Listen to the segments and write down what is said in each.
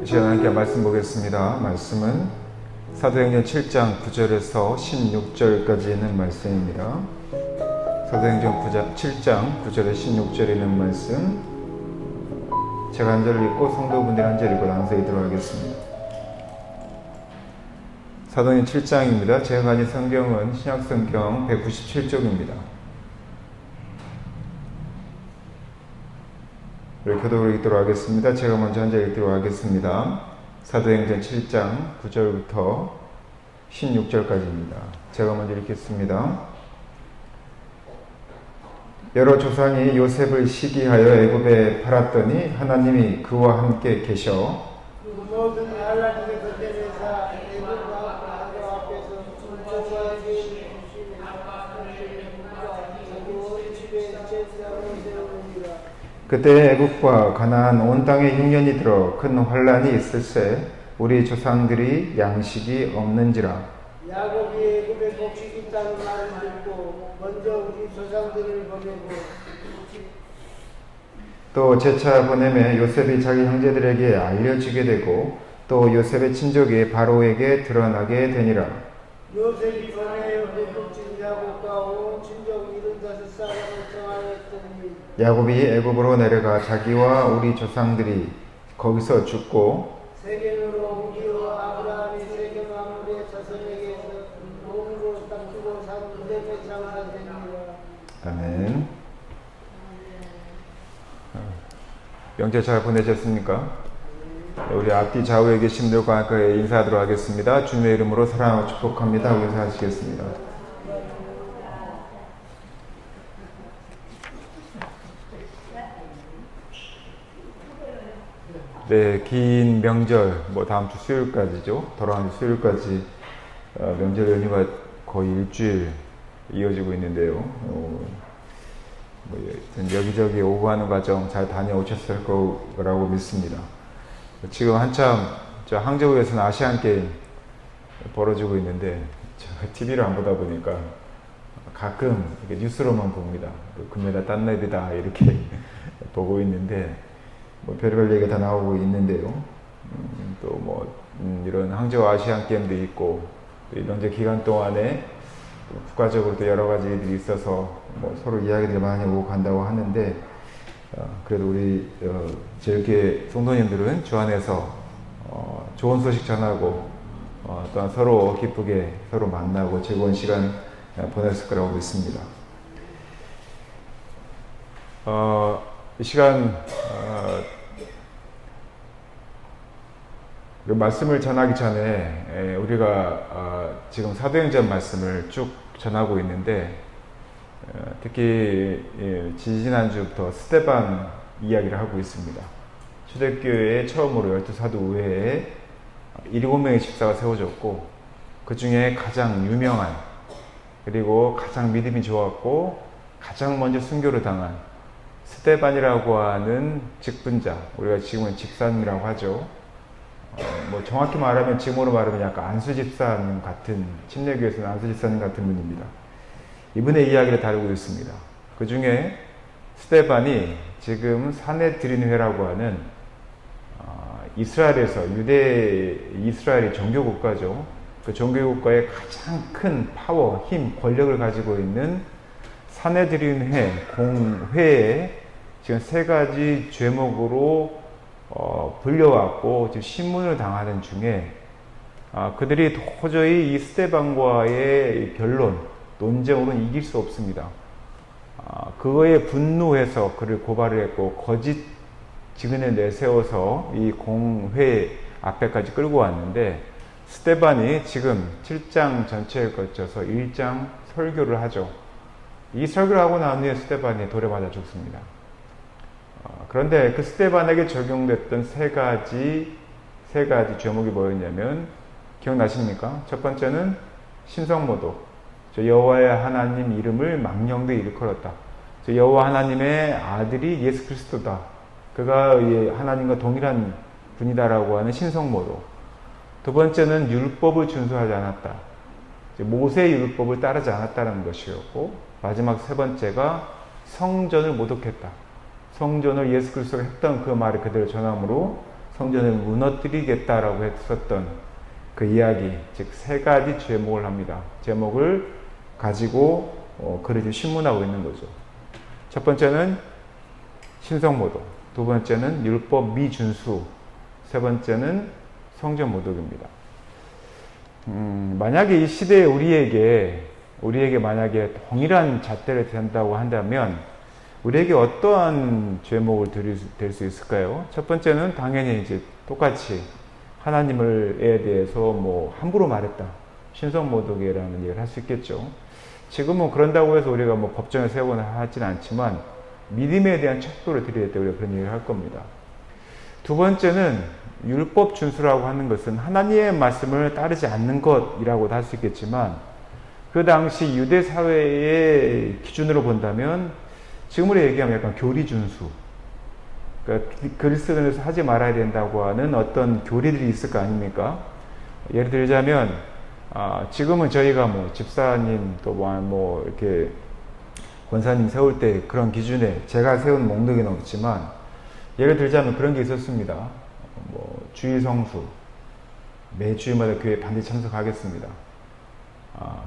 이 시간 함께 말씀 보겠습니다. 말씀은 사도행전 7장 9절에서 16절까지 있는 말씀입니다. 사도행전 7장 9절에 16절에 있는 말씀, 제가 한 절을 읽고 성도분들이 한 절 읽고 나눠서 읽도록 하겠습니다. 사도행전 7장입니다. 제가 가진 성경은 신약성경 197쪽입니다. 우리 교독을 읽도록 하겠습니다. 제가 먼저 한 절 읽도록 하겠습니다. 사도행전 7장 9절부터 16절까지입니다. 제가 먼저 읽겠습니다. 여러 조상이 요셉을 시기하여 애굽에 팔았더니 하나님이 그와 함께 계셔 모든 한란의 건대에서 애굽 앞에서 중종과 죄인을 그때 애굽과 가나안 온 땅에 흉년이 들어 큰 환란이 있을세 우리 조상들이 양식이 없는지라. 야곱이 애굽에 곡식이 있다는 말을 듣고 먼저 우리 조상들을 보내고 또 재차 보내매 요셉이 자기 형제들에게 알려지게 되고 또 요셉의 친족이 바로에게 드러나게 되니라. 요셉이 전에 애굽진 야곱과 온 친족 75사람을 정하였더니 야곱이 애굽으로 내려가 자기와 우리 조상들이 거기서 죽고 세겜으로 옮기어 아브라함이 세겜 아무의 자손에게서 몸으로 닦고 산 무덤에 장사되니라. 아멘. 명절 잘 보내셨습니까? 우리 앞뒤 좌우에 계신 분들과 함께 인사하도록 하겠습니다. 주님의 이름으로 사랑하고 축복합니다. 인사하시겠습니다. 네, 긴 명절, 다음 주 수요일까지죠. 돌아오는 수요일까지 명절 연휴가 거의 일주일 이어지고 있는데요. 여기저기 오고 가는 과정 잘 다녀오셨을 거라고 믿습니다. 지금 한참 항저우에서는 아시안게임 벌어지고 있는데 제가 TV를 안 보다 보니까 가끔 이렇게 뉴스로만 봅니다. 금메달 딴 랩이다 이렇게 보고 있는데 별의별 얘기가 다 나오고 있는데요. 이런 항저우 아시안 게임도 있고 이 명절 기간 동안에 국가적으로 또 여러 가지 일들이 있어서 서로 이야기들이 많이 오고 간다고 하는데 그래도 우리 제일교회 성도님들은 주 안에서 좋은 소식 전하고 또한 서로 기쁘게 서로 만나고 즐거운 시간 보냈을 거라고 믿습니다. 이 시간 말씀을 전하기 전에 우리가 지금 사도행전 말씀을 쭉 전하고 있는데 특히 지지난주부터 스데반 이야기를 하고 있습니다. 초대교회에 처음으로 12사도 외에 7명의 집사가 세워졌고 그 중에 가장 유명한 그리고 가장 믿음이 좋았고 가장 먼저 순교를 당한 스데반이라고 하는 직분자, 우리가 지금은 집사님이라고 하죠. 정확히 말하면 지금으로 말하면 약간 안수 집사님 같은, 침례교에서는 안수 집사님 같은 분입니다. 이분의 이야기를 다루고 있습니다. 그 중에 스데반이 지금 사내드린회라고 하는 이스라엘에서 이스라엘이 종교국가죠. 그 종교국가의 가장 큰 파워, 힘, 권력을 가지고 있는 사내드린회 공회에 지금 3가지 죄목으로 불려왔고 지금 신문을 당하는 중에 그들이 도저히 이 스데반과의 변론, 논쟁으로는 이길 수 없습니다. 그거에 분노해서 그를 고발을 했고 거짓 증인을 내세워서 이 공회 앞에까지 끌고 왔는데 스데반이 지금 7장 전체에 걸쳐서 1장 설교를 하죠. 이 설교를 하고 난 후에 스데반이 돌에 맞아 죽습니다. 그런데 그 스데반에게 적용됐던 세 가지 죄목이 뭐였냐면 기억나십니까? 첫 번째는 신성모독, 여호와의 하나님 이름을 망령되이 일컬었다. 여호와 하나님의 아들이 예수 그리스도다. 그가 하나님과 동일한 분이다라고 하는 신성모독. 두 번째는 율법을 준수하지 않았다. 모세의 율법을 따르지 않았다는 것이었고 마지막 세 번째가 성전을 모독했다. 성전을 예수 그리스도가 했던 그 말을 그대로 전함으로 성전을 무너뜨리겠다라고 했었던 그 이야기, 즉 세 가지 제목을 합니다. 제목을 가지고 글을 신문하고 있는 거죠. 첫 번째는 신성모독, 두 번째는 율법 미준수, 세 번째는 성전모독입니다. 만약에 이 시대에 우리에게 만약에 동일한 잣대를 댄다고 한다면 우리에게 어떠한 제목을 될 수 있을까요? 첫 번째는 당연히 이제 똑같이 하나님에 대해서 뭐 함부로 말했다, 신성모독이라는 얘기를 할 수 있겠죠. 지금은 그런다고 해서 우리가 뭐 법정에 세우거나 하진 않지만 믿음에 대한 척도를 드릴 때 우리가 그런 얘기를 할 겁니다. 두 번째는 율법 준수라고 하는 것은 하나님의 말씀을 따르지 않는 것이라고도 할 수 있겠지만 그 당시 유대 사회의 기준으로 본다면 지금으로 얘기하면 약간 교리 준수, 그러니까 그리스도인에서 하지 말아야 된다고 하는 어떤 교리들이 있을 거 아닙니까? 예를 들자면 지금은 저희가 뭐 집사님 또 뭐 이렇게 권사님 세울 때 그런 기준에 제가 세운 목록이 없지만 예를 들자면 그런 게 있었습니다. 뭐 주일 성수, 매 주일마다 교회 반드시 참석하겠습니다.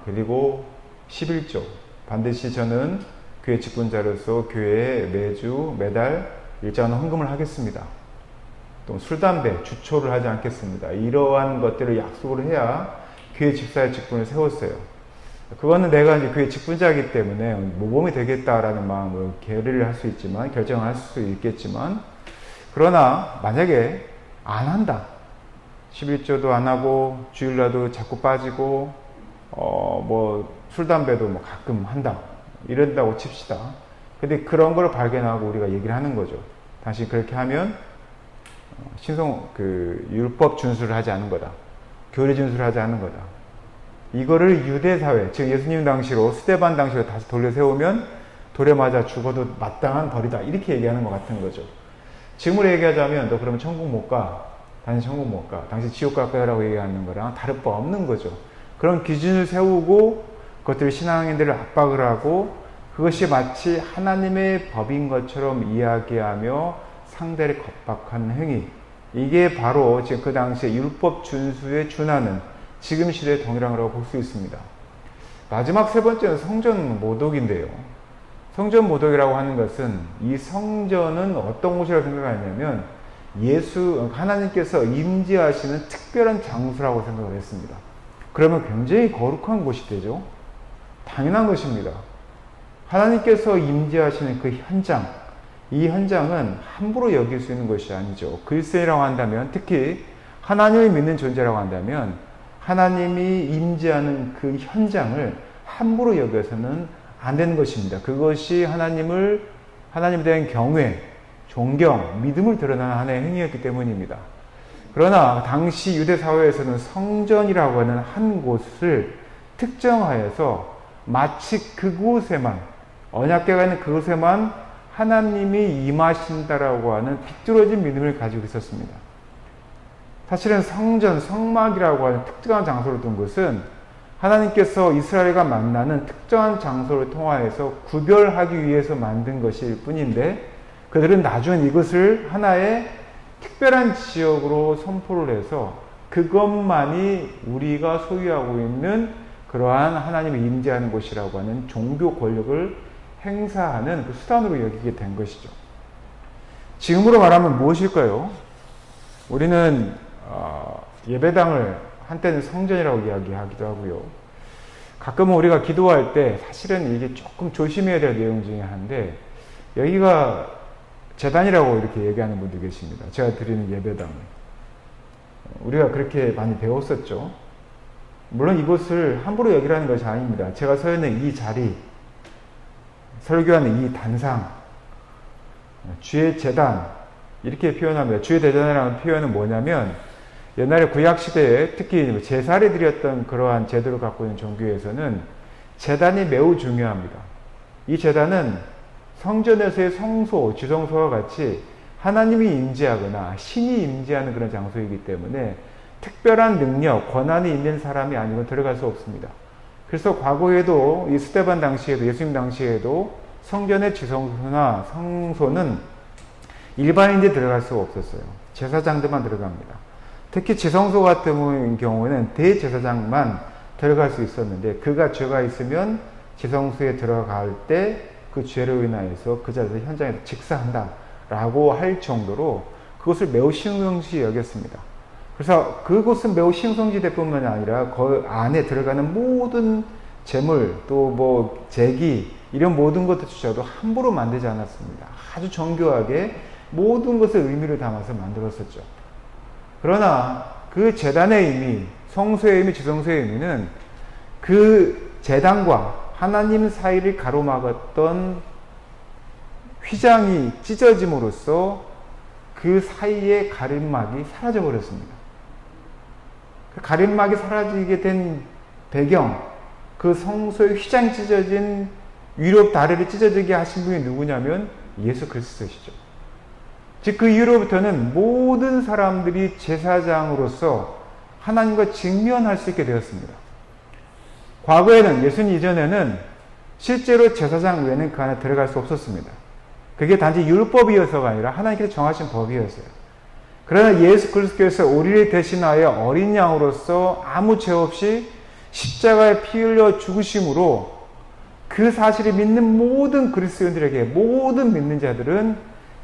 그리고 11조, 반드시 저는 교회 직분자로서 교회에 매달 일정한 헌금을 하겠습니다. 또 술, 담배, 주초를 하지 않겠습니다. 이러한 것들을 약속을 해야 교회 집사의 직분을 세웠어요. 그거는 내가 이제 교회 직분자이기 때문에 모범이 되겠다라는 마음으로 결의를 할 수 있지만, 결정을 할 수 있겠지만, 그러나 만약에 안 한다, 11조도 안 하고 주일날도 자꾸 빠지고 뭐 술, 담배도 뭐 가끔 한다, 이런다고 칩시다. 근데 그런 걸 발견하고 우리가 얘기를 하는 거죠. 당신 그렇게 하면 율법 준수를 하지 않은 거다, 교리 준수를 하지 않은 거다. 이거를 유대 사회, 즉 예수님 당시로, 스데반 당시로 다시 돌려 세우면 돌에 맞아 죽어도 마땅한 벌이다, 이렇게 얘기하는 것 같은 거죠. 지금으로 얘기하자면 너 그러면 천국 못 가, 당신 천국 못 가, 당신 지옥 갈 거야라고 얘기하는 거랑 다를 바 없는 거죠. 그런 기준을 세우고 그것들을 신앙인들을 압박을 하고 그것이 마치 하나님의 법인 것처럼 이야기하며 상대를 겁박하는 행위, 이게 바로 지금 그 당시에 율법 준수에 준하는 지금 시대의 동일한이라고 볼 수 있습니다. 마지막 세 번째는 성전 모독인데요. 성전 모독이라고 하는 것은, 이 성전은 어떤 곳이라고 생각하냐면 하나님께서 임재하시는 특별한 장소라고 생각을 했습니다. 그러면 굉장히 거룩한 곳이 되죠. 당연한 것입니다. 하나님께서 임재하시는 그 현장, 이 현장은 함부로 여길 수 있는 것이 아니죠. 그리스도인이라고 한다면, 특히 하나님을 믿는 존재라고 한다면 하나님이 임재하는 그 현장을 함부로 여겨서는 안 되는 것입니다. 그것이 하나님에 대한 경외, 존경, 믿음을 드러나는 하나의 행위였기 때문입니다. 그러나 당시 유대 사회에서는 성전이라고 하는 한 곳을 특정하여서 마치 그곳에만, 언약궤가 있는 그곳에만 하나님이 임하신다라고 하는 비뚤어진 믿음을 가지고 있었습니다. 사실은 성전, 성막이라고 하는 특정한 장소를 둔 것은 하나님께서 이스라엘과 만나는 특정한 장소를 통하여서 구별하기 위해서 만든 것일 뿐인데, 그들은 나중에 이것을 하나의 특별한 지역으로 선포를 해서 그것만이 우리가 소유하고 있는 그러한 하나님이 임재하는 곳이라고 하는 종교 권력을 행사하는 그 수단으로 여기게 된 것이죠. 지금으로 말하면 무엇일까요? 우리는 예배당을 한때는 성전이라고 이야기하기도 하고요. 가끔은 우리가 기도할 때 사실은 이게 조금 조심해야 될 내용 중에 하나인데, 여기가 제단이라고 이렇게 얘기하는 분도 계십니다. 제가 드리는 예배당. 우리가 그렇게 많이 배웠었죠. 물론 이것을 함부로 여기라는 것이 아닙니다. 제가 서 있는 이 자리, 설교하는 이 단상, 주의 제단, 이렇게 표현합니다. 주의 제단이라는 표현은 뭐냐면, 옛날에 구약시대에 특히 제사를 드렸던 그러한 제도를 갖고 있는 종교에서는 제단이 매우 중요합니다. 이 제단은 성전에서의 성소, 지성소와 같이 하나님이 임재하거나 신이 임재하는 그런 장소이기 때문에 특별한 능력, 권한이 있는 사람이 아니면 들어갈 수 없습니다. 그래서 과거에도, 이 스데반 당시에도, 예수님 당시에도 성전의 지성소나 성소는 일반인들이 들어갈 수가 없었어요. 제사장들만 들어갑니다. 특히 지성소 같은 경우에는 대제사장만 들어갈 수 있었는데 그가 죄가 있으면 지성소에 들어갈 때 그 죄로 인하여서 그 자리에서 현장에서 직사한다라고 할 정도로 그것을 매우 신성시 여겼습니다. 그래서 그곳은 매우 신성시대뿐만 아니라 그 안에 들어가는 모든 재물 또 뭐 제기 이런 모든 것들조차도 함부로 만들지 않았습니다. 아주 정교하게 모든 것을 의미를 담아서 만들었었죠. 그러나 그 제단의 의미, 성소의 의미, 지성소의 의미는 그 제단과 하나님 사이를 가로막았던 휘장이 찢어짐으로써 그 사이의 가림막이 사라져 버렸습니다. 그 가림막이 사라지게 된 배경, 그 성소의 휘장이 찢어진 위로 다리를 찢어지게 하신 분이 누구냐면 예수 그리스도시죠. 즉 그 이후로부터는 모든 사람들이 제사장으로서 하나님과 직면할 수 있게 되었습니다. 과거에는 예수님 이전에는 실제로 제사장 외에는 그 안에 들어갈 수 없었습니다. 그게 단지 율법이어서가 아니라 하나님께서 정하신 법이었어요. 그러나 예수 그리스도께서 우리를 대신하여 어린 양으로서 아무 죄 없이 십자가에 피 흘려 죽으심으로 그 사실을 믿는 모든 그리스도인들에게 모든 믿는 자들은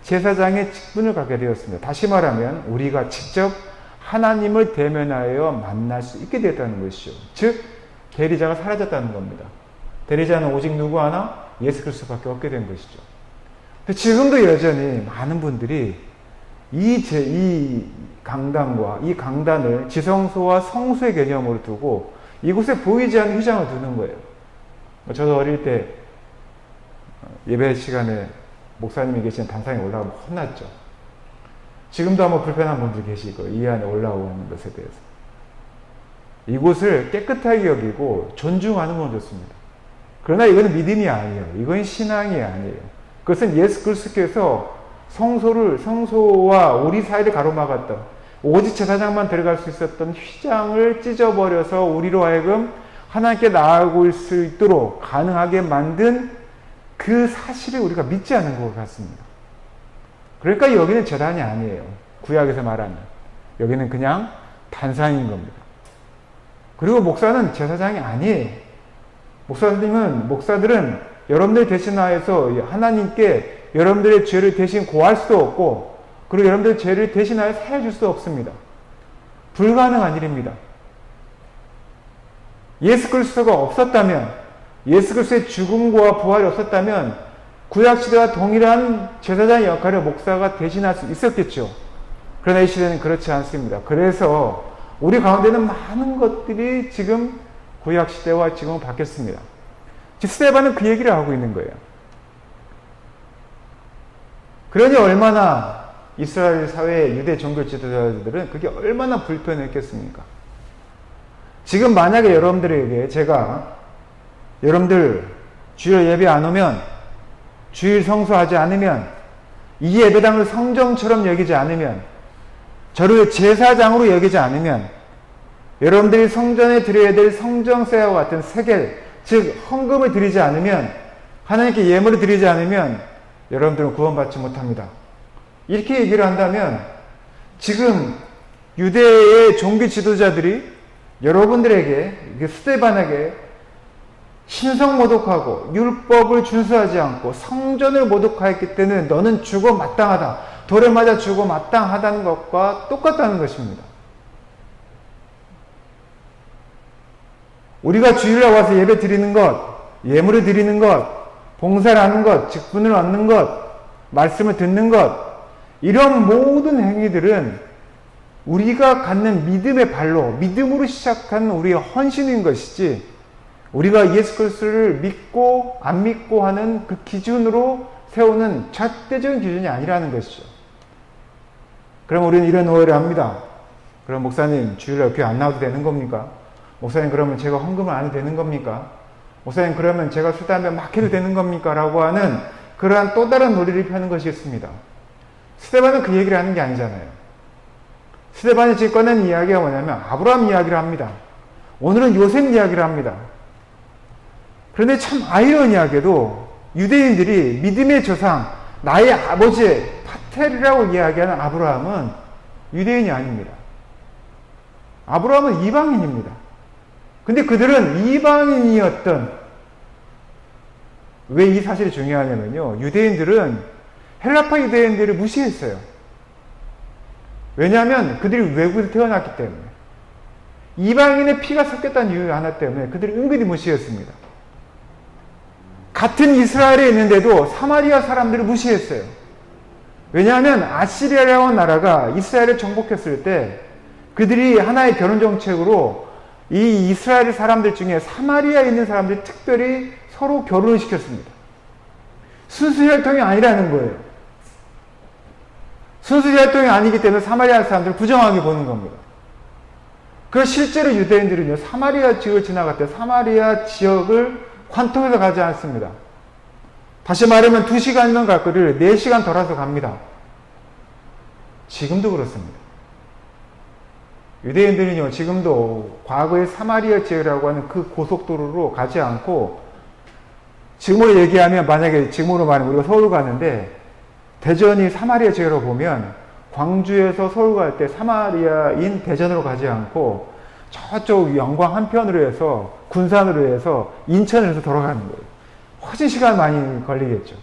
제사장의 직분을 갖게 되었습니다. 다시 말하면 우리가 직접 하나님을 대면하여 만날 수 있게 되었다는 것이죠. 즉 대리자가 사라졌다는 겁니다. 대리자는 오직 누구 하나? 예수 그리스도밖에 없게 된 것이죠. 근데 지금도 여전히 많은 분들이 이 강단과 이 강단을 지성소와 성소의 개념으로 두고 이곳에 보이지 않는 휘장을 두는 거예요. 저도 어릴 때 예배 시간에 목사님이 계신 단상에 올라가면 혼났죠. 지금도 아마 불편한 분들 계시고 이 안에 올라오는 것에 대해서. 이곳을 깨끗하게 여기고 존중하는 건 좋습니다. 그러나 이거는 믿음이 아니에요. 이건 신앙이 아니에요. 그것은 예수 그리스도께서 성소와 우리 사이를 가로막았던 오직 제사장만 들어갈 수 있었던 휘장을 찢어버려서 우리로 하여금 하나님께 나아갈 수 있도록 가능하게 만든 그 사실을 우리가 믿지 않은 것 같습니다. 그러니까 여기는 제단이 아니에요. 구약에서 말하는. 여기는 그냥 단상인 겁니다. 그리고 목사는 제사장이 아니에요. 목사들은 여러분들 대신하여서 하나님께 여러분들의 죄를 대신 고할 수도 없고 그리고 여러분들의 죄를 대신하여 사해줄 수도 없습니다. 불가능한 일입니다. 예수 그리스도가 없었다면 예수 그리스도의 죽음과 부활이 없었다면 구약시대와 동일한 제사장의 역할을 목사가 대신할 수 있었겠죠. 그러나 이 시대는 그렇지 않습니다. 그래서 우리 가운데는 많은 것들이 지금 구약시대와 지금은 바뀌었습니다. 스데반은 그 얘기를 하고 있는 거예요. 그러니 얼마나 이스라엘 사회의 유대 종교 지도자들은 그게 얼마나 불편했겠습니까? 지금 만약에 여러분들에게 제가 여러분들 주일 예배 안 오면 주일 성수하지 않으면 이 예배당을 성정처럼 여기지 않으면 저를 제사장으로 여기지 않으면 여러분들이 성전에 드려야 될 성정세와 같은 세겔 즉 헌금을 드리지 않으면 하나님께 예물을 드리지 않으면 여러분들은 구원받지 못합니다. 이렇게 얘기를 한다면 지금 유대의 종교 지도자들이 여러분들에게 스데반에게 신성 모독하고 율법을 준수하지 않고 성전을 모독하였기 때문에 너는 죽어 마땅하다. 돌에 맞아 죽어 마땅하다는 것과 똑같다는 것입니다. 우리가 주일날 와서 예배 드리는 것, 예물을 드리는 것, 봉사를 하는 것, 직분을 얻는 것, 말씀을 듣는 것, 이런 모든 행위들은 우리가 갖는 믿음의 발로, 믿음으로 시작한 우리의 헌신인 것이지, 우리가 예수 그리스도를 믿고 안 믿고 하는 그 기준으로 세우는 절대적인 기준이 아니라는 것이죠. 그럼 우리는 이런 오해를 합니다. 그럼 목사님 주일날 교회 안 나와도 되는 겁니까? 목사님 그러면 제가 헌금을 안 해도 되는 겁니까? 목사님 그러면 제가 술 담배 막 해도 되는 겁니까? 라고 하는 그러한 또 다른 논리를 펴는 것이었습니다. 스데반은 그 얘기를 하는 게 아니잖아요. 스데반이 지금 꺼낸 이야기가 뭐냐면 아브라함 이야기를 합니다. 오늘은 요셉 이야기를 합니다. 그런데 참 아이러니하게도 유대인들이 믿음의 조상, 나의 아버지 파텔이라고 이야기하는 아브라함은 유대인이 아닙니다. 아브라함은 이방인입니다. 근데 그들은 이방인이었던, 왜 이 사실이 중요하냐면요, 유대인들은 헬라파 유대인들을 무시했어요. 왜냐하면 그들이 외국에서 태어났기 때문에. 이방인의 피가 섞였다는 이유 하나 때문에 그들이 은근히 무시했습니다. 같은 이스라엘에 있는데도 사마리아 사람들을 무시했어요. 왜냐하면 아시리아라는 나라가 이스라엘을 정복했을 때 그들이 하나의 결혼 정책으로 이 이스라엘 사람들 중에 사마리아에 있는 사람들이 특별히 서로 결혼을 시켰습니다. 순수 혈통이 아니라는 거예요. 순수 혈통이 아니기 때문에 사마리아 사람들을 부정하게 보는 겁니다. 그래서 실제로 유대인들은요, 사마리아 지역을 지나갈 때 사마리아 지역을 관통해서 가지 않습니다. 다시 말하면 2시간이면 갈 거리를 4시간 돌아서 갑니다. 지금도 그렇습니다. 유대인들은요, 지금도 과거의 사마리아 지역이라고 하는 그 고속도로로 가지 않고, 지금으로 얘기하면, 만약에 지금으로 말하면 우리가 서울 가는데 대전이 사마리아 지역으로 보면 광주에서 서울 갈 때 사마리아인 대전으로 가지 않고 저쪽 영광 한편으로 해서 군산으로 해서 인천으로 해서 돌아가는 거예요. 훨씬 시간 많이 걸리겠죠.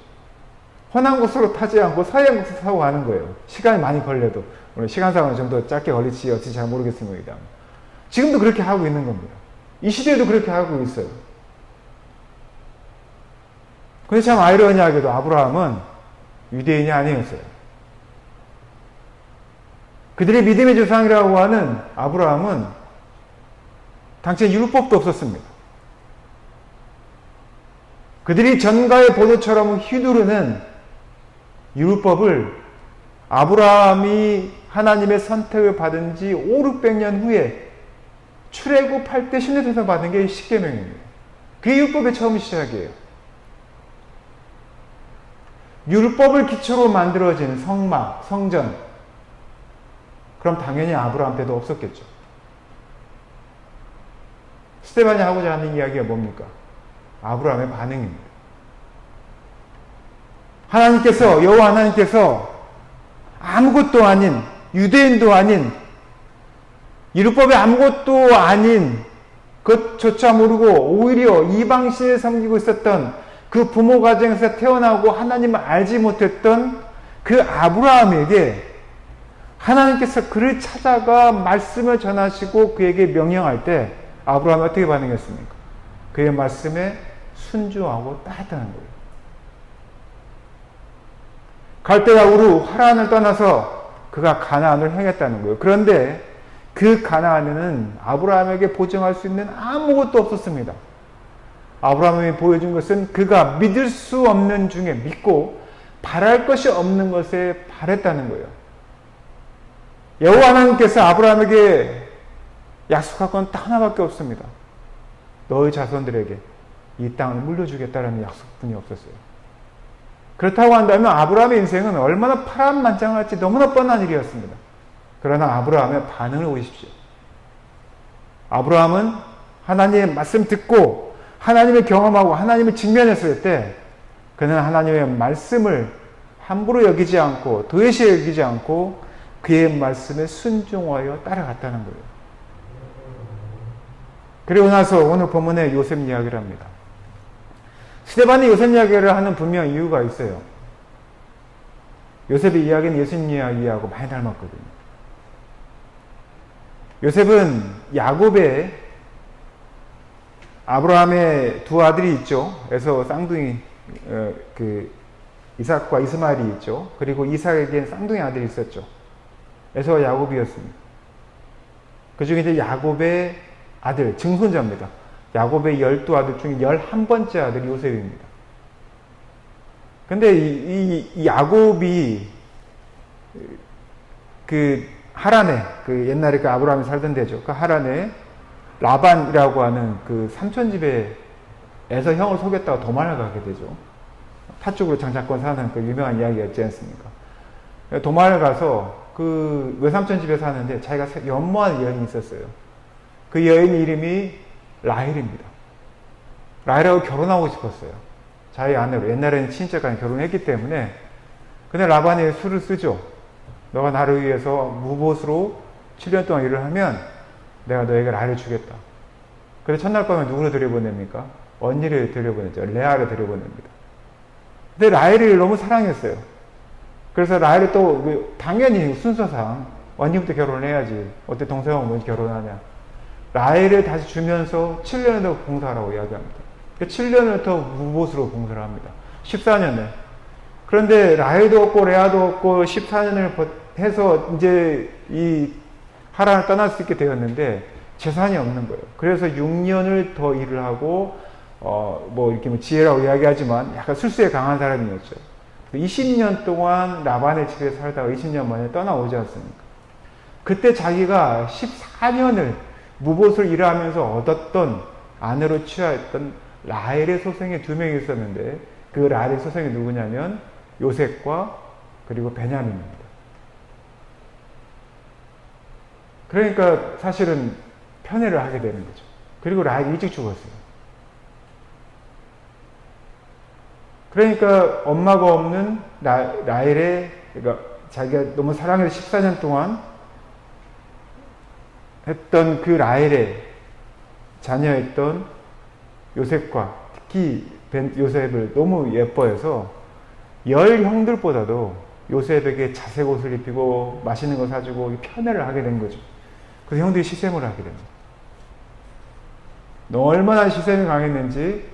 호남고속으로 타지 않고 서해안고속 타고 가는 거예요. 시간이 많이 걸려도. 오늘 시간상은 좀 더 짧게 걸릴지 어찌 잘 모르겠습니다. 지금도 그렇게 하고 있는 겁니다. 이 시대에도 그렇게 하고 있어요. 근데 참 아이러니하게도 아브라함은 유대인이 아니었어요. 그들의 믿음의 조상이라고 하는 아브라함은 당시에 율법도 없었습니다. 그들이 전가의 보도처럼 휘두르는 율법을 아브라함이 하나님의 선택을 받은 지 500~600년 후에 출애굽할 때 신뢰해서 받은 게 십계명입니다. 그게 율법의 처음 시작이에요. 율법을 기초로 만들어진 성막, 성전, 그럼 당연히 아브라함 때도 없었겠죠. 스데반이 하고자 하는 이야기가 뭡니까? 아브라함의 반응입니다. 하나님께서, 여호와 하나님께서 아무것도 아닌, 유대인도 아닌, 율법에 아무것도 아닌 그것조차 모르고 오히려 이방신을 섬기고 있었던 그 부모 가정에서 태어나고 하나님을 알지 못했던 그 아브라함에게 하나님께서 그를 찾아가 말씀을 전하시고 그에게 명령할 때 아브라함이 어떻게 반응했습니까? 그의 말씀에 순종하고 따랐다는 거예요. 갈대아 우르 하란을 떠나서 그가 가나안을 향했다는 거예요. 그런데 그 가나안에는 아브라함에게 보증할 수 있는 아무것도 없었습니다. 아브라함이 보여준 것은 그가 믿을 수 없는 중에 믿고 바랄 것이 없는 것에 바랬다는 거예요. 여호와 하나님께서 아브라함에게 약속할 건 딱 하나밖에 없습니다. 너의 자손들에게 이 땅을 물려주겠다는 약속뿐이 없었어요. 그렇다고 한다면 아브라함의 인생은 얼마나 파란만장할지 너무나 뻔한 일이었습니다. 그러나 아브라함의 반응을 보십시오. 아브라함은 하나님의 말씀 듣고 하나님을 경험하고 하나님을 직면했을 때 그는 하나님의 말씀을 함부로 여기지 않고 도외시 여기지 않고 그의 말씀에 순종하여 따라갔다는 거예요. 그리고 나서 오늘 본문에 요셉 이야기를 합니다. 스데반이 요셉 이야기를 하는 분명 이유가 있어요. 요셉의 이야기는 예수님 이야기하고 많이 닮았거든요. 요셉은 야곱의 아브라함의 두 아들이 있죠. 그래서 쌍둥이 이삭과 이스마엘이 있죠. 그리고 이삭에겐 쌍둥이 아들이 있었죠. 에서와 야곱이었습니다. 그 중에 이제 야곱의 아들, 증손자입니다. 야곱의 12아들 중에 11번째 아들이 요셉입니다. 근데 이 야곱이 그 하란에, 그 옛날에 그 아브라함이 살던 데죠. 그 하란에 라반이라고 하는 그 삼촌집에서 형을 속였다가 도망을 가게 되죠. 타 쪽으로 장자권 사는 그 유명한 이야기가 있지 않습니까? 도망을 가서 그 외삼촌 집에 사는데 자기가 연모한 여인이 있었어요. 그 여인 이름이 라헬입니다. 라헬하고 결혼하고 싶었어요. 자기 아내로. 옛날에는 친척간에 결혼했기 때문에. 근데 라반이 수를 쓰죠. 너가 나를 위해서 무보수로 7년 동안 일을 하면 내가 너에게 라헬을 주겠다. 그래서 첫날 밤에 누구를 들여보냅니까? 언니를 들여보냈죠. 레아를 들여보냅니다. 근데 라헬을 너무 사랑했어요. 그래서 라헬을 또 당연히 순서상 언니부터 결혼을 해야지. 어때 동생하고 뭐 결혼하냐. 라헬을 다시 주면서 7년을 더 봉사하라고 이야기합니다. 7년을 더 무보수로 봉사를 합니다. 14년을. 그런데 라헬도 없고 레아도 없고 14년을 해서 이제 이 하란을 떠날 수 있게 되었는데 재산이 없는 거예요. 그래서 6년을 더 일을 하고 뭐 이렇게 뭐 지혜라고 이야기하지만 약간 술수에 강한 사람이었죠. 20년 동안 라반의 집에 살다가 20년 만에 떠나오지 않습니까? 그때 자기가 14년을 무보수를 일하면서 얻었던 아내로 취하였던 라헬의 소생이 2명이 있었는데 그 라헬의 소생이 누구냐면 요셉과 그리고 베냐민입니다. 그러니까 사실은 편애를 하게 되는 거죠. 그리고 라헬이 일찍 죽었어요. 그러니까 엄마가 없는 라헬의, 그러니까 자기가 너무 사랑해서 14년 동안 했던 그 라헬의 자녀였던 요셉과 특히 요셉을 너무 예뻐해서 10 형들보다도 요셉에게 자색 옷을 입히고 맛있는 거 사주고 편애를 하게 된 거죠. 그래서 형들이 시샘을 하게 됩니다. 얼마나 시샘이 강했는지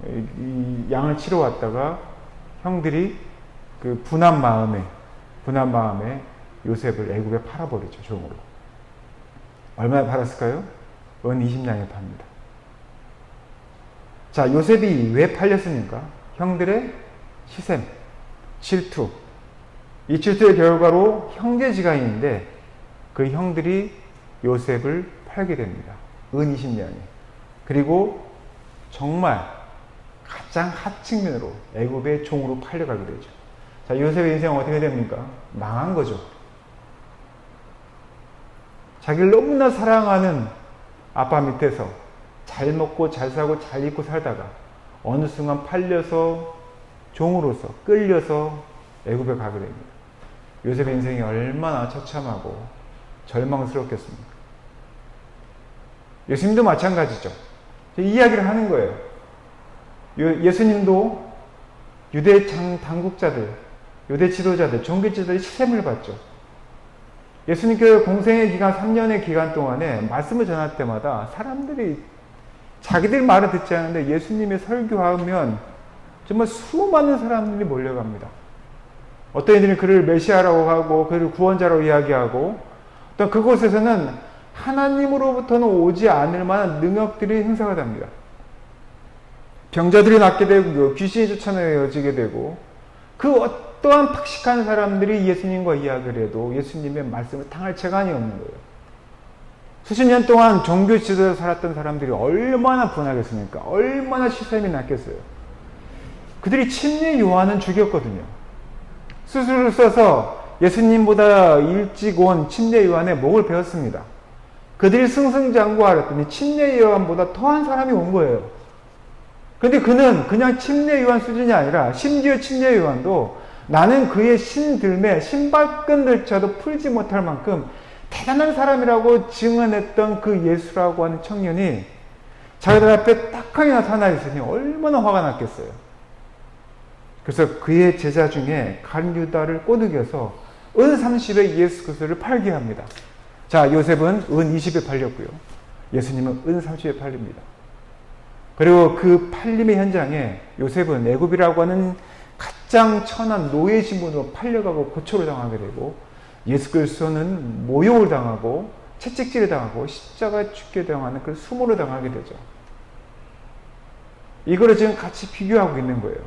이 양을 치러 왔다가 형들이 그 분한 마음에 요셉을 애굽에 팔아버리죠. 종으로. 얼마나 팔았을까요? 은 20냥에 팝니다. 자, 요셉이 왜 팔렸습니까? 형들의 시샘, 질투. 이 질투의 결과로 형제지간인데 그 형들이 요셉을 팔게 됩니다. 은 20냥에. 그리고 정말 가장 하층면으로 애굽의 종으로 팔려가게 되죠. 자, 요셉의 인생은 어떻게 됩니까? 망한 거죠. 자기를 너무나 사랑하는 아빠 밑에서 잘 먹고 잘 사고 잘 입고 살다가 어느 순간 팔려서 종으로서 끌려서 애굽에 가게 됩니다. 요셉의 인생이 얼마나 처참하고 절망스럽겠습니까? 예수님도 마찬가지죠. 이 이야기를 하는 거예요. 예수님도 유대 당국자들, 유대 지도자들, 종교지도자들이 시샘을 받죠. 예수님께서 공생의 기간 3년의 기간 동안에 말씀을 전할 때마다 사람들이 자기들 말을 듣지 않는데 예수님의 설교하면 정말 수많은 사람들이 몰려갑니다. 어떤 이들은 그를 메시아라고 하고 그를 구원자라고 이야기하고 또 그곳에서는 하나님으로부터는 오지 않을 만한 능력들이 행사가 됩니다. 병자들이 낫게 되고 귀신이 쫓아내어지게 되고 그 어떠한 팍식한 사람들이 예수님과 이야기를 해도 예수님의 말씀을 당할 재간이 없는 거예요. 수십 년 동안 종교 지도자로 살았던 사람들이 얼마나 분하겠습니까? 얼마나 시샘이 났겠어요. 그들이 침례 요한은 죽였거든요. 수술을 써서 예수님보다 일찍 온 침례 요한의 목을 베었습니다. 그들이 승승장구하랬더니 침례 요한보다 더한 사람이 온 거예요. 그런데 그는 그냥 침례 요한 수준이 아니라 심지어 침례 요한도 나는 그의 신들매 신발끈들조차도 풀지 못할 만큼 대단한 사람이라고 증언했던 그 예수라고 하는 청년이 자기들 앞에 딱하게 나타나 있으니 얼마나 화가 났겠어요. 그래서 그의 제자 중에 간 유다를 꼬드겨서 은 30에 예수 그리스도를 팔게 합니다. 자, 요셉은 은 20에 팔렸고요. 예수님은 은 30에 팔립니다. 그리고 그 팔림의 현장에 요셉은 애굽이라고 하는 가장 천한 노예 신분으로 팔려가고 고초를 당하게 되고 예수 그리스도는 모욕을 당하고 채찍질을 당하고 십자가에 죽게 당하는 그 수모를 당하게 되죠. 이거를 지금 같이 비교하고 있는 거예요.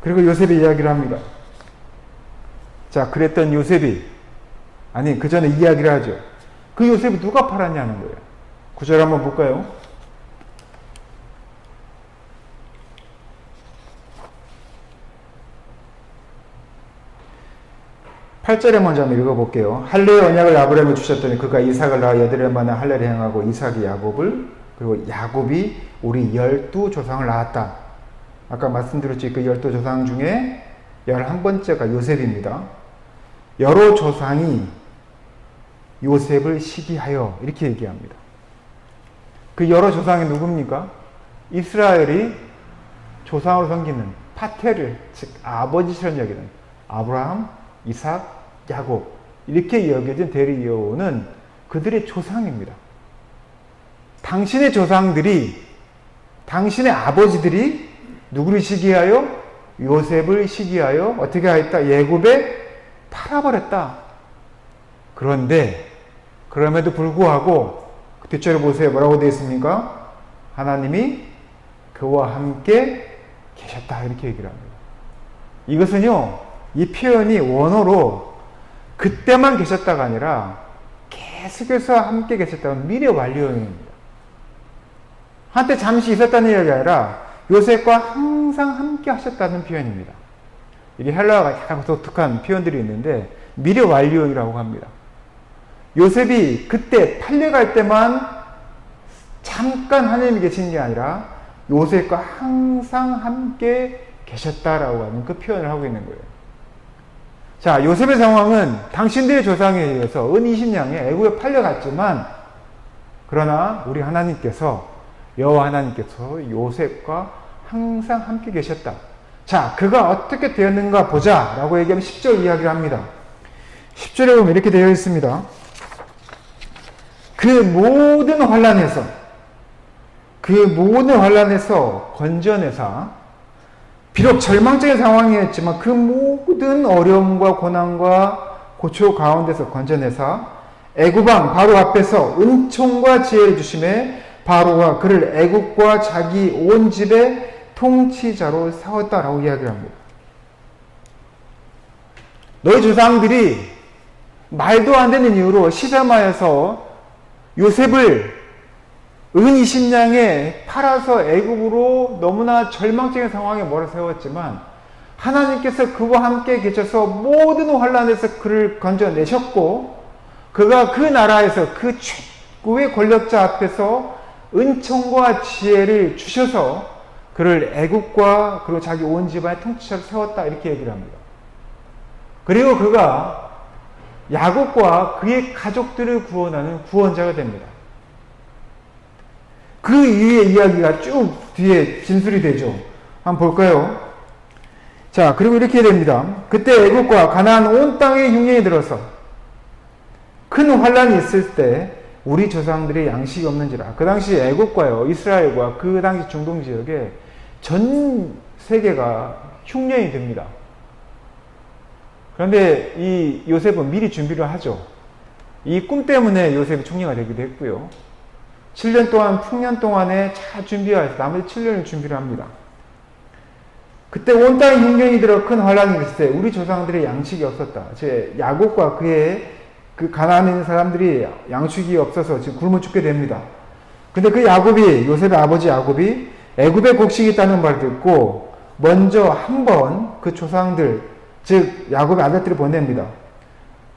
그리고 요셉이 이야기를 합니다. 자, 그랬던 요셉이 아니 그 전에 이야기를 하죠. 그 요셉이 누가 팔았냐는 거예요. 9절 한번 볼까요? 8절에 먼저 한번 읽어볼게요. 할례의 언약을 아브라함에 주셨더니 그가 이삭을 낳아 8년 만에 할례를 행하고 이삭이 야곱을 그리고 야곱이 우리 12조상을 낳았다. 아까 말씀드렸죠. 그 12조상 중에 11번째가 요셉입니다. 여러 조상이 요셉을 시기하여 이렇게 얘기합니다. 그 여러 조상이 누굽니까? 이스라엘이 조상으로 섬기는 파테를, 즉 아버지처럼 여기는 아브라함, 이삭, 야곱 이렇게 여겨진 대리 이어오는 그들의 조상입니다. 당신의 조상들이, 당신의 아버지들이 누구를 시기하여? 요셉을 시기하여 어떻게 하였다? 애굽에 팔아버렸다. 그런데 그럼에도 불구하고 뒷절에 보세요. 뭐라고 되어 있습니까? 하나님이 그와 함께 계셨다 이렇게 얘기를 합니다. 이것은요, 이 표현이 원어로 그때만 계셨다가 아니라 계속해서 함께 계셨다는 미래 완료형입니다. 한때 잠시 있었다는 이야기가 아니라 요셉과 항상 함께 하셨다는 표현입니다. 이게 헬라어가 약간 독특한 표현들이 있는데 미래 완료형이라고 합니다. 요셉이 그때 팔려갈 때만 잠깐 하나님이 계신 게 아니라 요셉과 항상 함께 계셨다라고 하는 그 표현을 하고 있는 거예요. 자, 요셉의 상황은 당신들의 조상에 의해서 은 20냥에 애굽에 팔려갔지만 그러나 우리 하나님께서 여호와 하나님께서 요셉과 항상 함께 계셨다. 자, 그가 어떻게 되었는가 보자 라고 얘기하면 10절 이야기를 합니다. 10절에 보면 이렇게 되어 있습니다. 그 모든 환란에서 건져내사 비록 절망적인 상황이었지만 그 모든 어려움과 고난과 고초 가운데서 건져내사 애굽왕 바로 앞에서 은총과 지혜를 주심에 바로가 그를 애굽과 자기 온 집의 통치자로 세웠다라고 이야기를 합니다. 너희 조상들이 말도 안 되는 이유로 시샘하여서 요셉을 은 20냥에 팔아서 애굽으로 너무나 절망적인 상황에 몰아세웠지만 하나님께서 그와 함께 계셔서 모든 환란에서 그를 건져내셨고 그가 그 나라에서 그 최고의 권력자 앞에서 은총과 지혜를 주셔서 그를 애굽과 그리고 자기 온 집안의 통치자로 세웠다 이렇게 얘기를 합니다. 그리고 그가 야곱과 그의 가족들을 구원하는 구원자가 됩니다. 그 이후의 이야기가 쭉 뒤에 진술이 되죠. 한번 볼까요? 자, 그리고 이렇게 됩니다. 그때 애굽과 가나안 온 땅에 흉년이 들어서 큰 환란이 있을 때 우리 조상들이 양식이 없는지라. 그 당시 애굽과요, 이스라엘과 그 당시 중동 지역에 전 세계가 흉년이 됩니다. 그런데 이 요셉은 미리 준비를 하죠. 이 꿈 때문에 요셉이 총리가 되기도 했고요. 7년 동안, 풍년 동안에 잘 준비해서 나머지 7년을 준비를 합니다. 그때 온 땅에 흉년이 들어 큰 환란이 있을 때 우리 조상들의 양식이 없었다. 제 야곱과 그의 그 가나안에 있는 사람들이 양식이 없어서 지금 굶어 죽게 됩니다. 근데 그 야곱이, 요셉의 아버지 야곱이 애굽에 곡식이 있다는 말을 듣고 먼저 한번 그 조상들, 즉 야곱의 아들들을 보냅니다.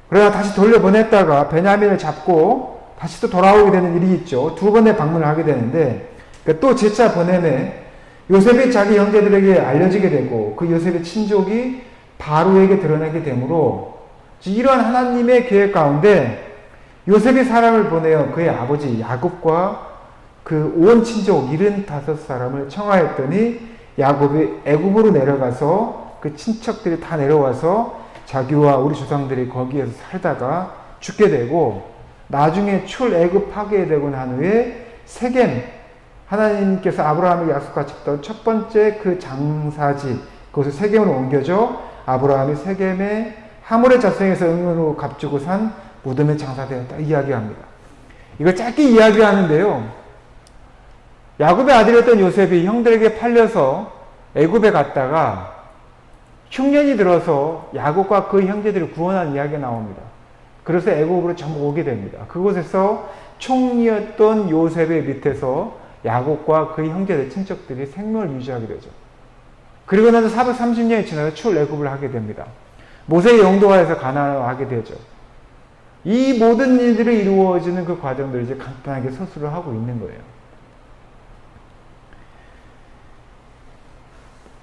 그러다 다시 돌려보냈다가 베냐민을 잡고 다시 또 돌아오게 되는 일이 있죠. 두 번의 방문을 하게 되는데 또 재차 보내매 요셉이 자기 형제들에게 알려지게 되고 그 요셉의 친족이 바로에게 드러나게 되므로 이러한 하나님의 계획 가운데 요셉이 사람을 보내어 그의 아버지 야곱과 그 온 친족 75사람을 청하였더니 야곱이 애굽으로 내려가서 그 친척들이 다 내려와서 자기와 우리 조상들이 거기에서 살다가 죽게 되고 나중에 출애굽 파괴되고 난 후에 세겜, 하나님께서 아브라함에게 약속하셨던 첫 번째 그 장사지, 그것을 세겜으로 옮겨져 아브라함이 세겜의 하물의 자성에서 응으로 값주고 산 무덤에 장사되었다 이야기합니다. 이걸 짧게 이야기하는데요. 야곱의 아들이었던 요셉이 형들에게 팔려서 애굽에 갔다가 흉년이 들어서 야곱과 그 형제들을 구원한 이야기가 나옵니다. 그래서 애굽으로 전부 오게 됩니다. 그곳에서 총리였던 요셉의 밑에서 야곱과 그 형제들, 친척들이 생명을 유지하게 되죠. 그리고 나서 430년이 지나서 출애굽을 하게 됩니다. 모세의 영도하에서 가나안을 하게 되죠. 이 모든 일들이 이루어지는 그 과정들을 이제 간단하게 서술을 하고 있는 거예요.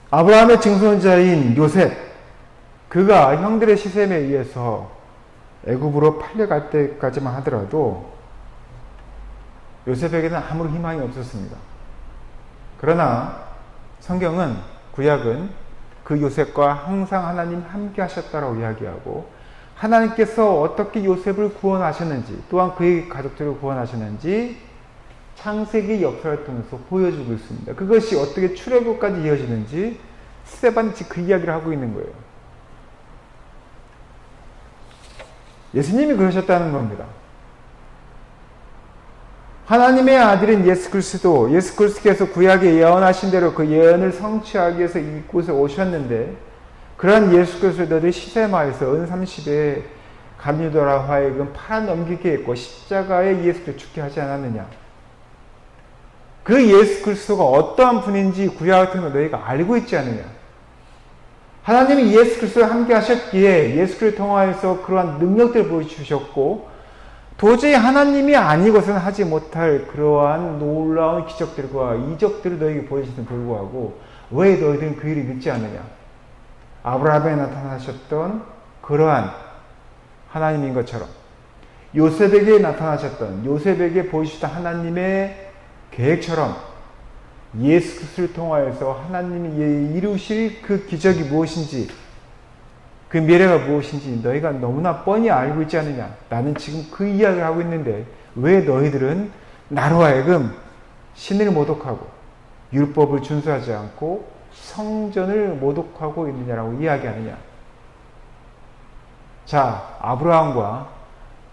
아브라함의 증손자인 요셉, 그가 형들의 시샘에 의해서 애굽으로 팔려갈 때까지만 하더라도 요셉에게는 아무런 희망이 없었습니다. 그러나 성경은, 구약은 그 요셉과 항상 하나님 함께 하셨다라고 이야기하고, 하나님께서 어떻게 요셉을 구원하셨는지, 또한 그의 가족들을 구원하셨는지 창세기 역사를 통해서 보여주고 있습니다. 그것이 어떻게 출애굽까지 이어지는지 스데반이 그 이야기를 하고 있는 거예요. 예수님이 그러셨다는 겁니다. 하나님의 아들인 예수 그리스도, 예수 그리스도께서 구약에 예언하신 대로 그 예언을 성취하기 위해서 이곳에 오셨는데, 그러한 예수 그리스도를 시세마에서 은30에 감리도라 하여금 팔아넘기게 했고 십자가에 예수를 죽게 하지 않았느냐. 그 예수 그리스도가 어떠한 분인지 구약을 통해 너희가 알고 있지 않느냐. 하나님이 예수 그리스도와 함께 하셨기에 예수 그리스도를 통하여서 그러한 능력들을 보여주셨고, 도저히 하나님이 아니고서는 하지 못할 그러한 놀라운 기적들과 이적들을 너희에게 보여주셨음에도 불구하고 왜 너희들은 그 일을 믿지 않느냐. 아브라함에 나타나셨던 그러한 하나님인 것처럼, 요셉에게 나타나셨던, 요셉에게 보여주셨던 하나님의 계획처럼 예수 그리스도를 통하여서 하나님이 이루실 그 기적이 무엇인지, 그 미래가 무엇인지 너희가 너무나 뻔히 알고 있지 않느냐. 나는 지금 그 이야기를 하고 있는데 왜 너희들은 나로 하여금 신을 모독하고 율법을 준수하지 않고 성전을 모독하고 있느냐라고 이야기하느냐. 자, 아브라함과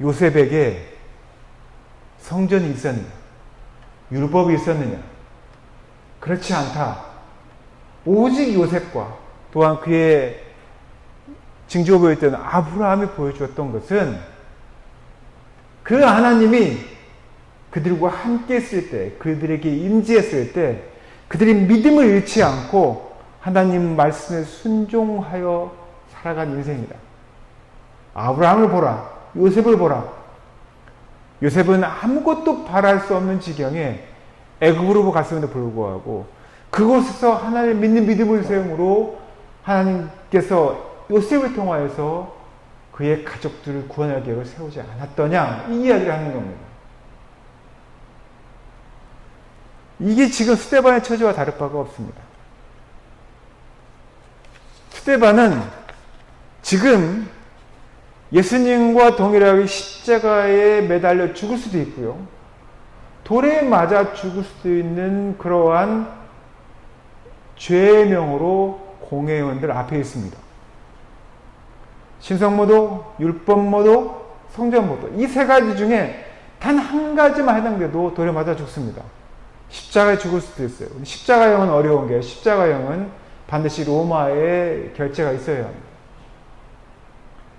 요셉에게 성전이 있었느냐, 율법이 있었느냐? 그렇지 않다. 오직 요셉과 또한 그의 징조가 보였던 아브라함이 보여주었던 것은 그 하나님이 그들과 함께 했을 때, 그들에게 임재했을 때 그들이 믿음을 잃지 않고 하나님 말씀에 순종하여 살아간 인생이다. 아브라함을 보라, 요셉을 보라. 요셉은 아무것도 바랄 수 없는 지경에 애굽으로 갔음에도 불구하고 그곳에서 하나님을 믿는 믿음을 세움으로 하나님께서 요셉을 통하여서 그의 가족들을 구원할 계획을 세우지 않았더냐, 이 이야기를 하는 겁니다. 이게 지금 스데반의 처지와 다를 바가 없습니다. 스데반은 지금 예수님과 동일하게 십자가에 매달려 죽을 수도 있고요, 돌에 맞아 죽을 수도 있는 그러한 죄의 명으로 공회의원들 앞에 있습니다. 신성모독, 율법모독, 성전모독, 이 세 가지 중에 단 한 가지만 해당돼도 돌에 맞아 죽습니다. 십자가에 죽을 수도 있어요. 십자가형은 어려운 게, 십자가형은 반드시 로마의 결제가 있어야 합니다.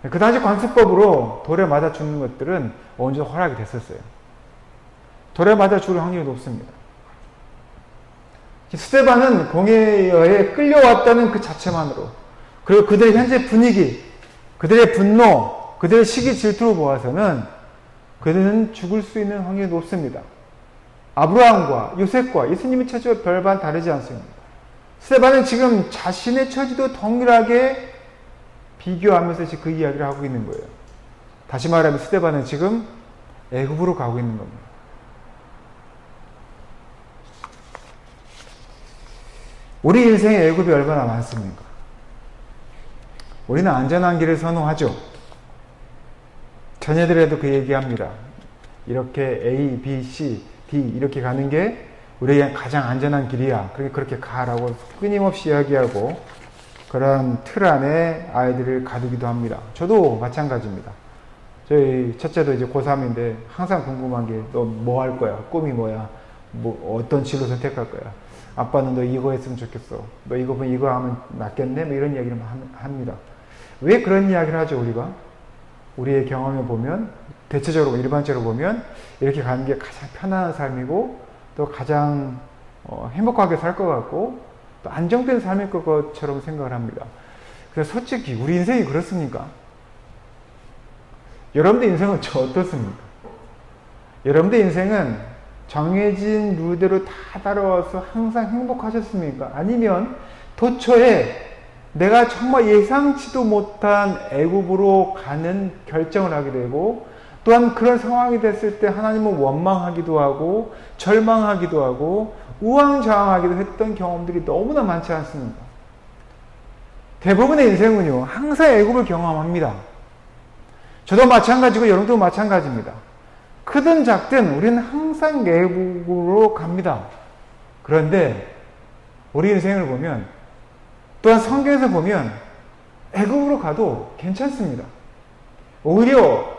그 당시 관습법으로 돌에 맞아 죽는 것들은 어느 정도 허락이 됐었어요. 돌에 맞아 죽을 확률이 높습니다. 스데반은 공회에 끌려왔다는 그 자체만으로, 그리고 그들의 현재 분위기, 그들의 분노, 그들의 시기 질투를 보아서는 그들은 죽을 수 있는 확률이 높습니다. 아브라함과 요셉과 예수님의 처지와 별반 다르지 않습니다. 스데반은 지금 자신의 처지도 동일하게 비교하면서 그 이야기를 하고 있는 거예요. 다시 말하면 스데반은 지금 애굽으로 가고 있는 겁니다. 우리 인생에 애굽이 얼마나 많습니까? 우리는 안전한 길을 선호하죠. 자녀들에도 그 얘기합니다. 이렇게 A, B, C, D 이렇게 가는 게 우리에게 가장 안전한 길이야. 그렇게 가라고 끊임없이 이야기하고 그런 틀 안에 아이들을 가두기도 합니다. 저도 마찬가지입니다. 저희 첫째도 이제 고3인데 항상 궁금한 게 너 뭐 할 거야? 꿈이 뭐야? 뭐 어떤 진로 선택할 거야? 아빠는 너 이거 했으면 좋겠어. 너 이거 하면 낫겠네? 뭐 이런 이야기를 합니다. 왜 그런 이야기를 하죠, 우리가? 우리의 경험에 보면, 대체적으로, 일반적으로 보면, 이렇게 가는 게 가장 편안한 삶이고, 또 가장 행복하게 살 것 같고, 또 안정된 삶일 것처럼 생각을 합니다. 그래서 솔직히, 우리 인생이 그렇습니까? 여러분들 인생은 어떻습니까? 여러분들 인생은 정해진 룰대로 다 따라와서 항상 행복하셨습니까? 아니면 도처에 내가 정말 예상치도 못한 애굽으로 가는 결정을 하게 되고, 또한 그런 상황이 됐을 때 하나님은 원망하기도 하고 절망하기도 하고 우왕좌왕하기도 했던 경험들이 너무나 많지 않습니까? 대부분의 인생은요, 항상 애굽을 경험합니다. 저도 마찬가지고 여러분도 마찬가지입니다. 크든 작든 우리는 항상 애굽으로 갑니다. 그런데 우리 인생을 보면, 또한 성경에서 보면 애굽으로 가도 괜찮습니다. 오히려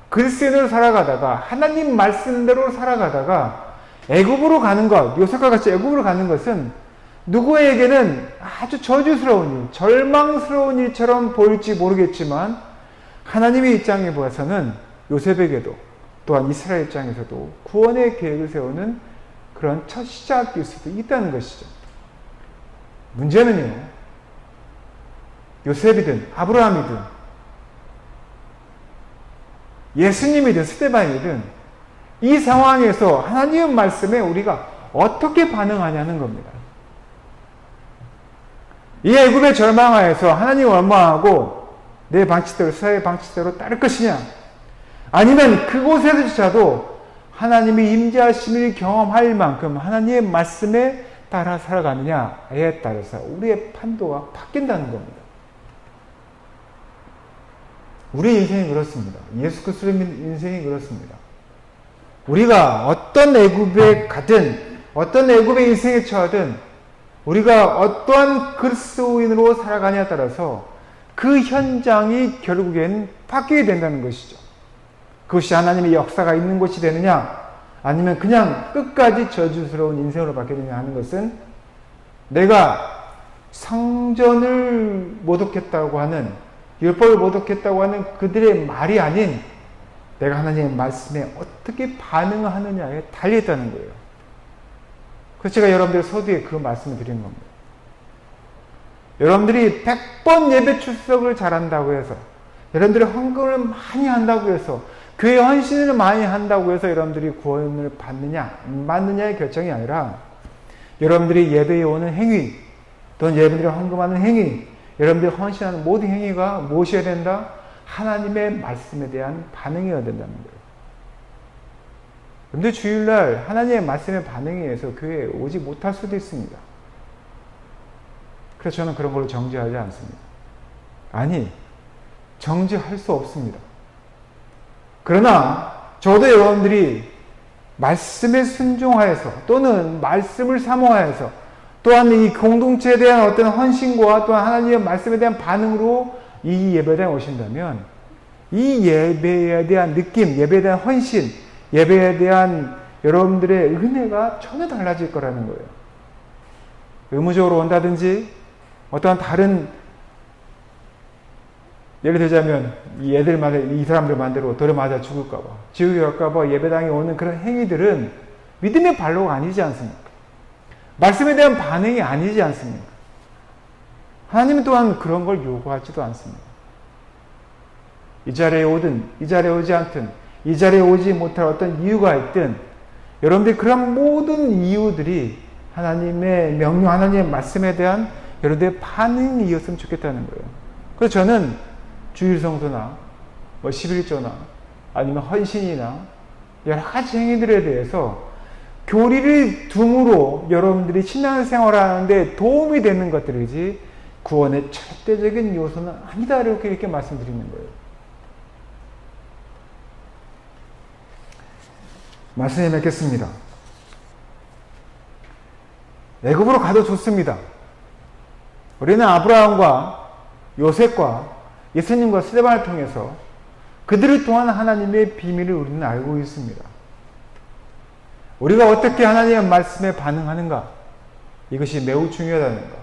그리스도인으로 살아가다가 하나님 말씀대로 살아가다가 애굽으로 가는 것, 요셉과 같이 애굽으로 가는 것은 누구에게는 아주 저주스러운 일, 절망스러운 일처럼 보일지 모르겠지만 하나님의 입장에 보아서는 요셉에게도 또한 이스라엘 입장에서도 구원의 계획을 세우는 그런 첫 시작일 수도 있다는 것이죠. 문제는요, 요셉이든 아브라함이든 예수님이든 스데반이든 이 상황에서 하나님의 말씀에 우리가 어떻게 반응하냐는 겁니다. 이 애굽의 절망하에서 하나님 원망하고 내 방치대로, 스라엘 방치대로 따를 것이냐, 아니면 그곳에서조차도 하나님의 임재하심을 경험할 만큼 하나님의 말씀에 따라 살아가느냐에 따라서 우리의 판도가 바뀐다는 겁니다. 우리 인생이 그렇습니다. 예수 그리스도의 인생이 그렇습니다. 우리가 어떤 애굽에 가든 어떤 애굽의 인생에 처하든 우리가 어떠한 그리스도인으로 살아가냐에 따라서 그 현장이 결국엔 바뀌게 된다는 것이죠. 그것이 하나님의 역사가 있는 곳이 되느냐, 아니면 그냥 끝까지 저주스러운 인생으로 바뀌느냐 하는 것은 내가 성전을 모독했다고 하는, 율법을 모독했다고 하는 그들의 말이 아닌 내가 하나님의 말씀에 어떻게 반응하느냐에 달려있다는 거예요. 그래서 제가 여러분들 서두에 그 말씀을 드리는 겁니다. 여러분들이 100번 예배 출석을 잘한다고 해서, 여러분들이 헌금을 많이 한다고 해서, 교회 헌신을 많이 한다고 해서 여러분들이 구원을 받느냐 안 받느냐의 결정이 아니라, 여러분들이 예배에 오는 행위, 또는 여러분들이 헌금하는 행위, 여러분들이 헌신하는 모든 행위가 무엇이어야 된다? 하나님의 말씀에 대한 반응이어야 된다는 거예요. 여러분들 주일날 하나님의 말씀에 반응에 의해서 교회에 오지 못할 수도 있습니다. 그래서 저는 그런 걸로 정죄하지 않습니다. 아니, 정죄할 수 없습니다. 그러나 저도 여러분들이 말씀에 순종하여서 또는 말씀을 사모하여서 또한 이 공동체에 대한 어떤 헌신과 또한 하나님의 말씀에 대한 반응으로 이 예배에 오신다면 이 예배에 대한 느낌, 예배에 대한 헌신, 예배에 대한 여러분들의 은혜가 전혀 달라질 거라는 거예요. 의무적으로 온다든지 어떠한 다른, 예를 들자면 이 사람들 만대로 돌에 맞아 죽을까봐, 지옥에 갈까봐 예배당에 오는 그런 행위들은 믿음의 발로가 아니지 않습니까? 말씀에 대한 반응이 아니지 않습니까? 하나님은 또한 그런 걸 요구하지도 않습니다. 이 자리에 오든 이 자리에 오지 않든 이 자리에 오지 못할 어떤 이유가 있든 여러분들이 그런 모든 이유들이 하나님의 명령, 하나님의 말씀에 대한 여러분들의 반응이었으면 좋겠다는 거예요. 그래서 저는 주일 성도나 11조나 아니면 헌신이나 여러 가지 행위들에 대해서 교리를 둠으로 여러분들이 신앙생활을 하는데 도움이 되는 것들이지 구원의 절대적인 요소는 아니다, 이렇게 말씀드리는 거예요. 말씀에 맺겠습니다. 애굽으로 가도 좋습니다. 우리는 아브라함과 요셉과 예수님과 스데반을 통해서 그들을 통한 하나님의 비밀을 우리는 알고 있습니다. 우리가 어떻게 하나님의 말씀에 반응하는가, 이것이 매우 중요하다는 것.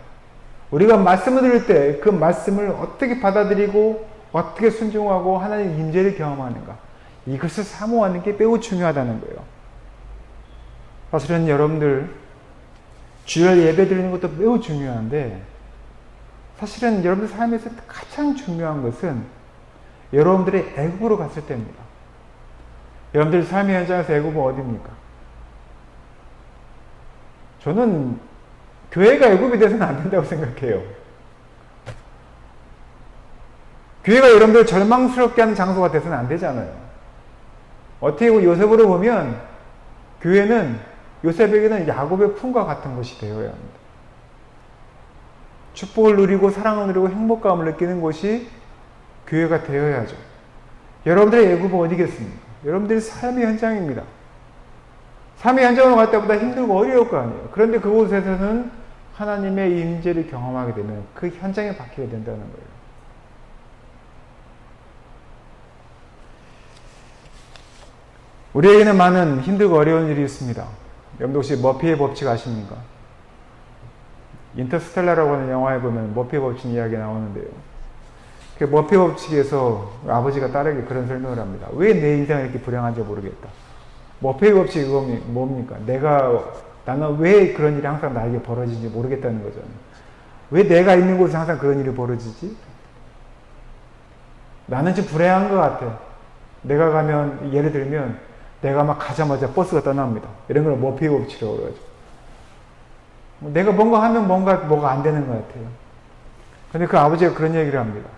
우리가 말씀을 들을 때 그 말씀을 어떻게 받아들이고 어떻게 순종하고 하나님의 임재를 경험하는가, 이것을 사모하는 게 매우 중요하다는 거예요. 사실은 여러분들 주일 예배 드리는 것도 매우 중요한데, 사실은 여러분들 삶에서 가장 중요한 것은 여러분들의 애굽으로 갔을 때입니다. 여러분들 삶의 현장에서 애굽은 어디입니까? 저는 교회가 애굽이 돼서는 안 된다고 생각해요. 교회가 여러분들 절망스럽게 하는 장소가 돼서는 안 되잖아요. 어떻게 요셉으로 보면 교회는 요셉에게는 야곱의 품과 같은 것이 되어야 합니다. 축복을 누리고 사랑을 누리고 행복감을 느끼는 곳이 교회가 되어야죠. 여러분들의 애굽은 어디겠습니까? 여러분들의 삶의 현장입니다. 삶의 현장으로 갈 때보다 힘들고 어려울 거 아니에요. 그런데 그곳에서는 하나님의 임재를 경험하게 되면 그 현장에 박히게 된다는 거예요. 우리에게는 많은 힘들고 어려운 일이 있습니다. 여러분들 혹시 머피의 법칙 아십니까? 인터스텔라라고 하는 영화에 보면 머피의 법칙 이야기 나오는데요. 그 머피의 법칙에서 아버지가 딸에게 그런 설명을 합니다. 왜 내 인생이 이렇게 불행한지 모르겠다. 머피의 법칙이 뭡니까? 나는 왜 그런 일이 항상 나에게 벌어지는지 모르겠다는 거잖아요. 왜 내가 있는 곳에 항상 그런 일이 벌어지지? 나는 좀 불행한 것 같아. 내가 가면, 예를 들면, 내가 막 가자마자 버스가 떠납니다. 이런 걸 머피의 법칙이라고 그러죠. 내가 뭔가 하면 뭐가 안 되는 것 같아요. 근데 그 아버지가 그런 얘기를 합니다.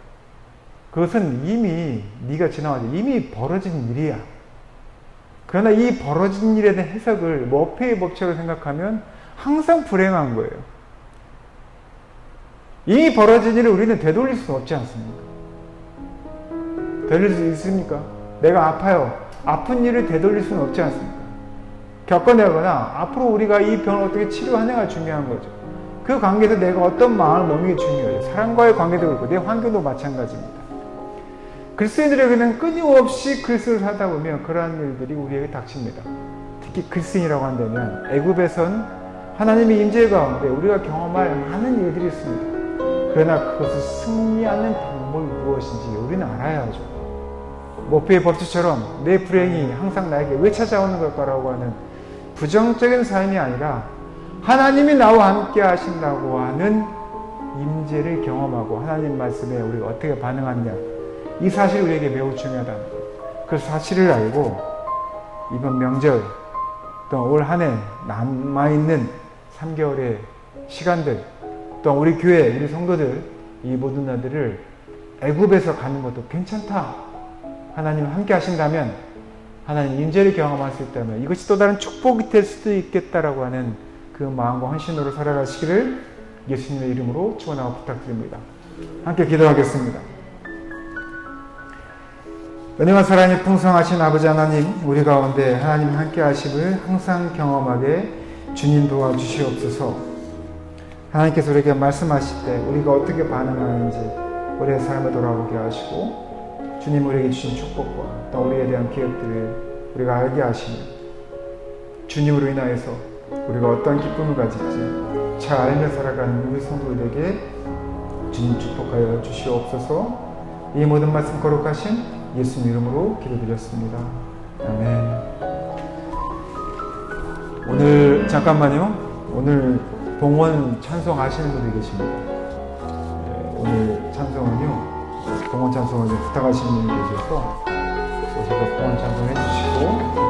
그것은 이미 네가 지나가서 이미 벌어진 일이야. 그러나 이 벌어진 일에 대한 해석을 머피의 법칙으로 생각하면 항상 불행한 거예요. 이미 벌어진 일을 우리는 되돌릴 수는 없지 않습니까? 되돌릴 수 있습니까? 내가 아파요. 아픈 일을 되돌릴 수는 없지 않습니까? 겪어내거나 앞으로 우리가 이 병을 어떻게 치료하느냐가 중요한 거죠. 그 관계에서 내가 어떤 마음을 먹는 게 중요해요. 사람과의 관계도 그렇고 내 환경도 마찬가지입니다. 그리스도인들에게는 끊임없이 그리스도를 하다 보면 그러한 일들이 우리에게 닥칩니다. 특히 그리스도인이라고 한다면 애굽에선 하나님의 임재 가운데 우리가 경험할 많은 일들이 있습니다. 그러나 그것을 승리하는 방법이 무엇인지 우리는 알아야죠. 머피의 법칙처럼 내 불행이 항상 나에게 왜 찾아오는 걸까라고 하는 부정적인 삶이 아니라 하나님이 나와 함께 하신다고 하는 임재를 경험하고 하나님 말씀에 우리가 어떻게 반응하느냐, 이 사실이 우리에게 매우 중요하다는 거예요. 그 사실을 알고 이번 명절 또 올 한 해 남아있는 3개월의 시간들 또 우리 교회 우리 성도들 이 모든 날들을 애굽에서 가는 것도 괜찮다. 하나님 함께 하신다면, 하나님 임재를 경험할 수 있다면 이것이 또 다른 축복이 될 수도 있겠다라고 하는 그 마음과 헌신으로 살아가시기를 예수님의 이름으로 축원하고 부탁드립니다. 함께 기도하겠습니다. 은혜와 사랑이 풍성하신 아버지 하나님, 우리 가운데 하나님 함께 하심을 항상 경험하게 주님 도와주시옵소서. 하나님께서 우리에게 말씀하실 때 우리가 어떻게 반응하는지 우리의 삶을 돌아보게 하시고 주님 우리에게 주신 축복과 또 우리에 대한 기억들을 우리가 알게 하시며 주님으로 인하여서 우리가 어떤 기쁨을 가질지 잘 알며 살아가는 우리 성도들에게 주님 축복하여 주시옵소서. 이 모든 말씀 거룩하신 예수님 이름으로 기도드렸습니다. 아멘. 오늘 잠깐만요. 오늘 봉헌 찬송 하시는 분들이 계십니다. 오늘 찬송은요. 봉헌 찬송을 부탁하시는 분이 계셔서 오셔서 봉헌 찬송 해주시고